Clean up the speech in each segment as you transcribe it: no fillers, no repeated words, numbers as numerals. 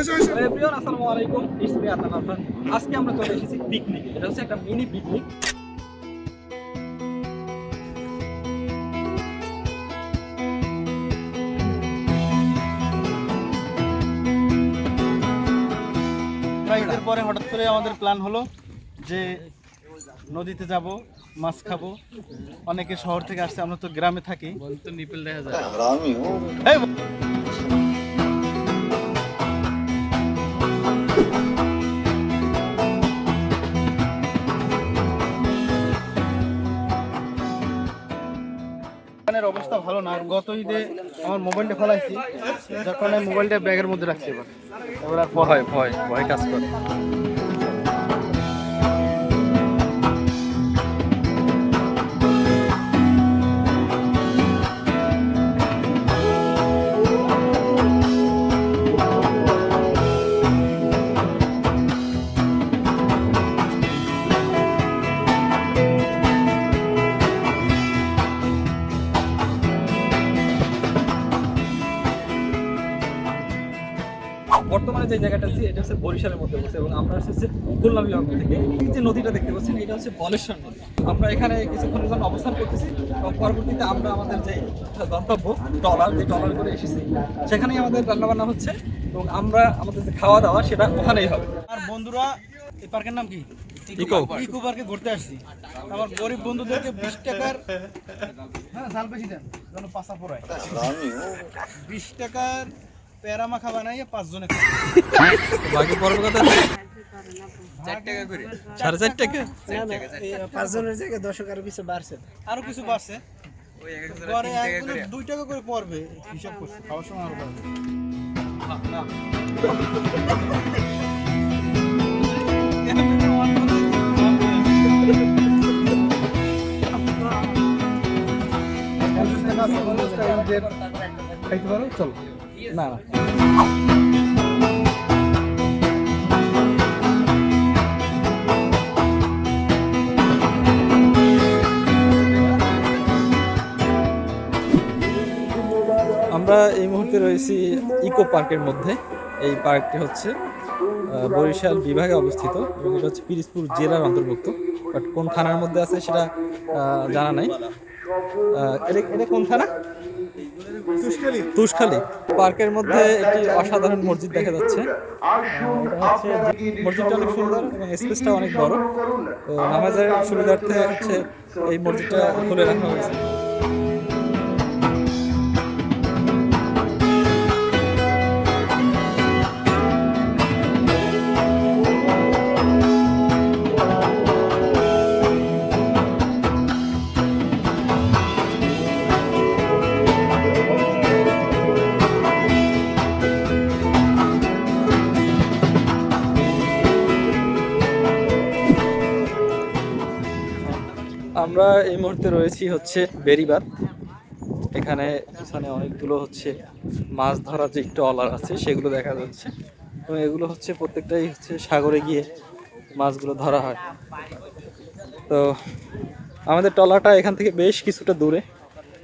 Everyone আসসালামু আলাইকুম, it's me Adnan Afran. আজকে আমরা চলে এসেছি পিকনিক। এটা হচ্ছে একটা মিনি পিকনিক। ঈদের পরে হঠাৎ করে আমাদের প্ল্যান হলো যে নদীতে যাব, মাছ খাবো। অনেকে শহর থেকে আসছে, আমরা তো গ্রামে থাকি। নিপল দেখা যায়। দোকানের অবস্থা ভালো না। গত ঈদে আমার মোবাইলটা ফেলাইছি, যখন আমি মোবাইলটা ব্যাগের মধ্যে রাখছি। এবার আর ভয় কাজ করে। বর্তমানে যে জায়গাটা আছে এটা হচ্ছে বরিশালের মধ্যে পড়ছে এবং আমরা হচ্ছে খুলনা বিভাগ থেকে। এই যে নদীটা দেখতে পাচ্ছেন, এটা হচ্ছে বলেশ্বর নদী। আমরা এখানে কিছুক্ষণের জন্য অবস্থান করতেছি এবং পরবর্তীতে আমরা আমাদের যে গন্তব্য যে ট্রলার করে এসেছি, সেখানেই আমাদের রান্নাবান্না হচ্ছে এবং আমরা আমাদের যে খাওয়া দাওয়া সেটা ওখানেই হবে। আর বন্ধুরা, এই পার্কের নাম কি? ইকো পার্কে ঘুরতে আসছি। আমার গরিব বন্ধুদেরকে 20 টাকার ঝাল বেশি দেন, যেন পাশা পড়ায়। 20 টাকার প্যারা মাখা বানাইয়ে 5 জনে বাকি পরের কথা 4 টাকা করে, 4.5 টাকা। 5 জনের জায়গায় 10 টাকার কিছু বাড়ছে, আরো কিছু বাড়ছে। পরে একজনের 2 টাকা করে পড়বে, হিসাব করছে। খাওয়ার সময় আরো বাড়বে। খাইতে পারো, চলো। না আমরা এই মুহূর্তে রয়েছি ইকো পার্কের মধ্যে। এই পার্কটি হচ্ছে বরিশাল বিভাগে অবস্থিত এবং এটা হচ্ছে পিরোজপুর জেলার অন্তর্ভুক্ত। বাট কোন থানার মধ্যে আছে সেটা জানা নাই। এটা কোন থানা? তুষখালী। পার্কের মধ্যে একটি অসাধারণ মসজিদ দেখা যাচ্ছে। মসজিদটা অনেক সুন্দর এবং স্পেসটা অনেক বড়। তো নামাজের সুবিধার্থে হচ্ছে এই মসজিদটা খুলে রাখা হয়েছে। আমরা এই মুহূর্তে রয়েছি হচ্ছে বেরিবাদ। এখানে পিছনে অনেকগুলো হচ্ছে মাছ ধরার যে ট্রলার আছে সেগুলো দেখা যাচ্ছে এবং এগুলো হচ্ছে প্রত্যেকটাই হচ্ছে সাগরে গিয়ে মাছগুলো ধরা হয়। তো আমাদের ট্রলারটা এখান থেকে বেশ কিছুটা দূরে,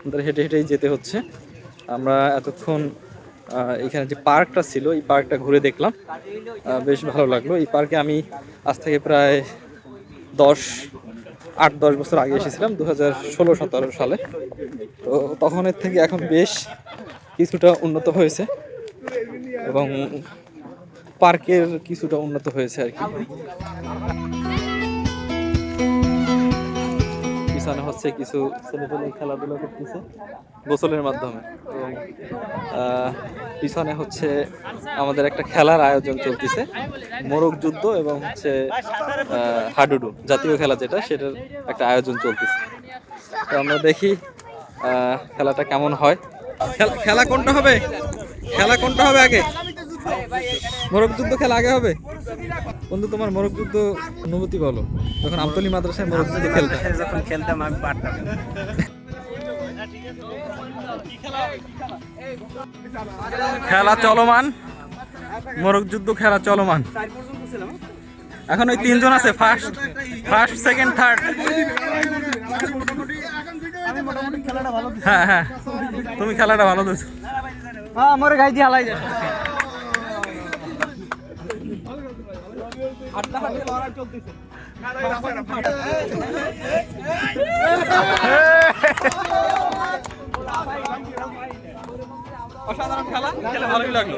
আমাদের হেঁটে হেঁটেই যেতে হচ্ছে। আমরা এতক্ষণ এখানে যে পার্কটা ছিল এই পার্কটা ঘুরে দেখলাম, বেশ ভালো লাগলো। এই পার্কে আমি আজ থেকে প্রায় 8-10 বছর আগে এসেছিলাম, 2016-17 সালে। তো তখনের থেকে এখন বেশ কিছুটা উন্নত হয়েছে এবং পার্কের কিছুটা উন্নত হয়েছে আর কি। পিছনে হচ্ছে কিছু ছেলেপেলে খেলাধুলা করতেছে গোসলের মাধ্যমে এবং পিছনে হচ্ছে আমাদের একটা খেলার আয়োজন চলতেছে, মোরগ যুদ্ধ এবং হচ্ছে হাডুডু জাতীয় খেলা যেটা, সেটার একটা আয়োজন চলতেছে। তো আমরা দেখি খেলাটা কেমন হয়। খেলা কোনটা হবে আগে? মোরগ যুদ্ধ খেলা আগে হবে। বন্ধু, তোমার মোরগ যুদ্ধ অনুভূতি বলো, যখন আমতলী মাদ্রাসায় মোরগ যুদ্ধ খেলতাম আমি পারতাম। খেলা চলমান, মোরগ যুদ্ধ খেলা চলমান। এখন ওই 3 জন আছে, ফার্স্ট সেকেন্ড থার্ড। হ্যাঁ, তুমি খেলাটা ভালো দিয়েছো। আমার গাই দিয়ে হালাই যায়। অসাধারণ খেলা, খেলে ভালোই লাগলো।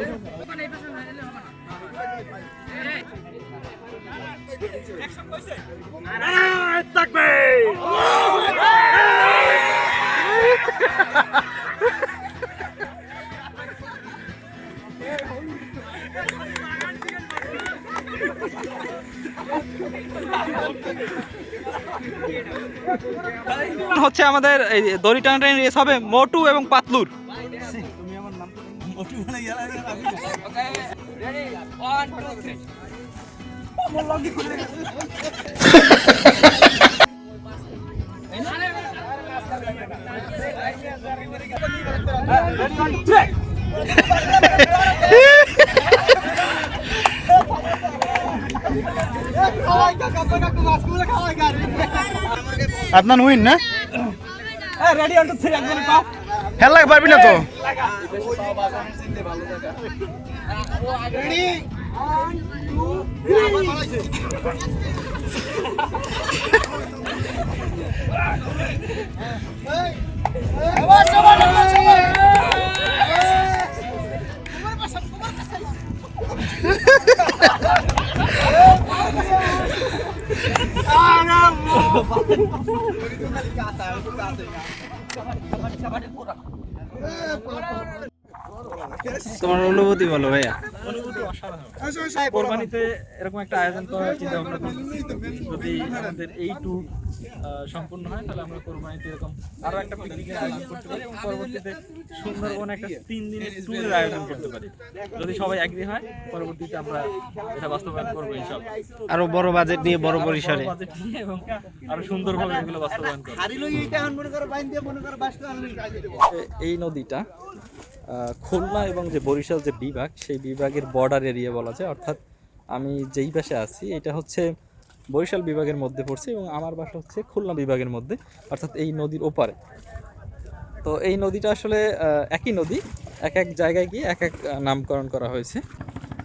হচ্ছে আমাদের এই দড়ি টানাটানি রেস হবে মোটু এবং পাতলুর। তুমি আমার নাম মোটু বলে গেলা। আদনান উইন না? রেডি 1 2 3 একদম কাপ খেলা লাগবে পারবি না তো। রেডি 1 তোমার অনুভূতি বলো ভাইয়া। অনুভূতি অসাধারণ। কোরবানিতে এরকম একটা আয়োজন করার চিন্তা ভাবনা করতেছি। যদি আমাদের এই ট্যুর সম্পূর্ণ হয় তাহলে আমরা কোরবানিতে এরকম আরো একটা পিকনিকের আয়োজন করতে পারি এবং পরবর্তীতে সুন্দরবনে একটা 3 দিনের ট্যুরের আয়োজন করতে পারি। যদি সবাই এগ্রি হয় পরবর্তীতে আমরা এটা বাস্তবায়ন করবো ইনশাআল্লাহ। আরো বড় বাজেট নিয়ে বড় পরিসরে বাজেট নিয়ে এবং আরো সুন্দরভাবে এগুলো বাস্তবায়ন করবো। এই নদীটা খুলনা এবং যে বরিশাল যে বিভাগ সেই বিভাগের বর্ডার এরিয়া বলা যায়, অর্থাৎ আমি যেই পাশে আছি এটা হচ্ছে বরিশাল বিভাগের মধ্যে পড়ছে এবং আমার বাসা হচ্ছে খুলনা বিভাগের মধ্যে, অর্থাৎ এই নদীর ওপারে। তো এই নদীটা আসলে একই নদী, এক এক জায়গায় গিয়ে এক এক নামকরণ করা হয়েছে।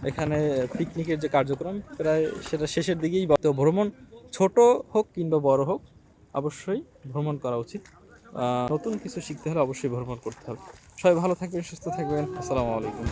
এখানে পিকনিকের যে কার্যক্রম প্রায় সেটা শেষের দিকেই। তো ভ্রমণ ছোট হোক কিংবা বড় হোক অবশ্যই ভ্রমণ করা উচিত। নতুন কিছু শিখতে হলে অবশ্যই ভ্রমণ করতে হবে। সবাই ভালো থাকবেন, সুস্থ থাকবেন। আসসালামু আলাইকুম।